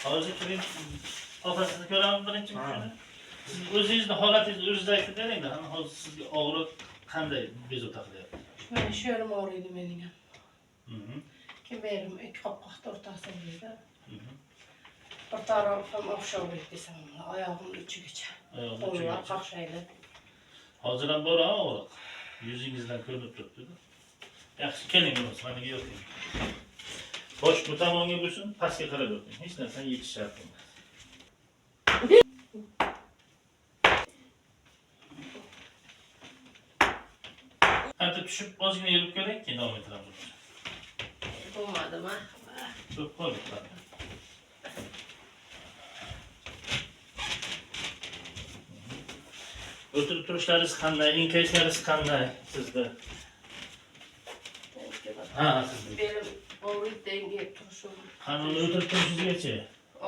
Hozir turing. Opasini ko'raman birinchi kuni. Siz o'zingizni holatingizni o'zingiz aytib beringda. Hozir sizga og'riq qanday bezovta qilyapti? Mana shu yerim og'riydi mening ham. Keberim ikki qopqoqda o'rtasida o'raydi. Bir tarafim o'xshovlik desam, oyog'imning uchigacha. Qo'llar qaqshaydi. Hozir ham bor og'riq. Yuzingizdan ko'rinib turibdi-da. Yaxshi keling bo'lsa, meniga yo'qing. Bosh bu tomonga bo'lsin, pastga qarab o'ting. Hech narsani yechish shart emas. Qancha tushib, ozgina yurib ko'ring, keyin davom etamiz. Bo'lmadimi? Ko'p qo'ydik. O'tirib turishlaringiz qanday, enkayishlaringiz qanday sizda? Ha, sizda. Belim og'riydi, dengi turishim. Qani o'tirib turishingizgacha?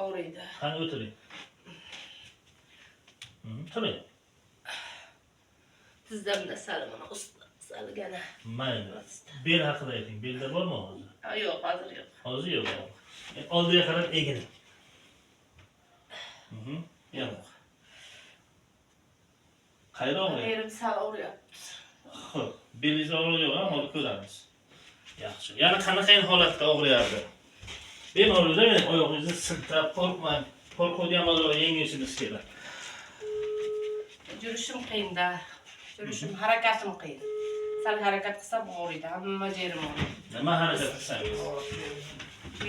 Og'riydi. Qani o'tiring. Turing. Tizdamda salimini salgana. Mayli. Bel haqida ayting. Belda bormi hozir? Yo'q, hozir yo'q. Hozir yo'q. Oldiga qarab egiling. Yo'q. Qayerda og'riyapti? Yerim sal og'riyapti. Xo'p, belingiz og'riq yo'q, hozir ko'ramiz. Yaxshi. Yana qanaqa holatda og'riyapti? Bemalol oyog'ingizni siltab, qo'rqmang. Qo'rquvni ham ozroq yengishimiz kerak. Yurishim qiyinda. Yurishim, harakatim qiyin. Sal harakat qilsam og'riydi, hamma yerim og'riydi. Nima harakat qilsangiz?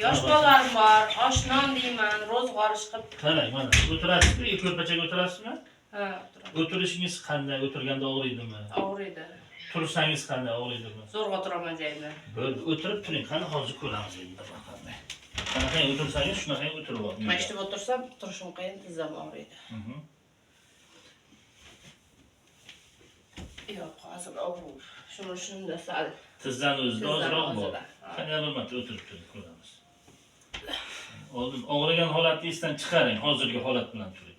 Yosh bolalarim bor, oshnon deyman, ro'zg'or ish qilib. Qarang, mana o'tirasizmi, ko'rpachaga o'tirasizmi? Ha, o'tiraman. O'tirishingiz qanday? O'tirganda og'riydimi? Og'riydi. Tursangiz qanday og'riydimi? Zo'rg'a o'tiraman joyimda. Bo'ldi, o'tirib turing. Qani hozir ko'ramiz endi qanday. Qanaqa o'tirsangiz, shunaqa o'tirib oling. Mana shu o'tirsam, turishim qiyin, tizzam og'riydi. Yo'q, hozir og'rir. Shunda sal. Tizzani o'zida ozroq bor. Qani albatta o'tirib turing, ko'ramiz. Oldin og'rigan holatni esdan chiqaring, hozirgi holat bilan turing.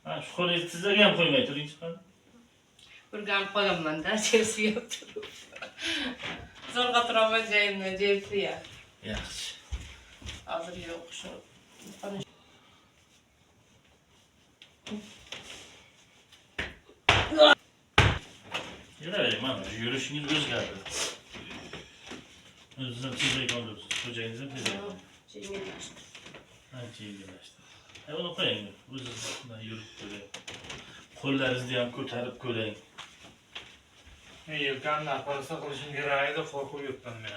Ha, shu qo'lingizni tizzaga ham qo'ymay turing, chiqadi. Urganib qolaman-da, chersiga turib. Zo'rg'a turaman joyimda, chersiga. Yaxshi. Hozir yo'q, shu. Yuravering, mana yurishingiz o'zgardi. O'zingizdan tezroq qoldirsiz, xo'jayingiz ham tezroq. Yengillashdi. Ancha yengillashdi. Uni qo'ying, o'zingiz bilan yurib ko'ring. Qo'llaringizni ham ko'tarib ko'ring. Yelkamni operatsiya qilishim kerak edi, qo'rquv yo'qdan men.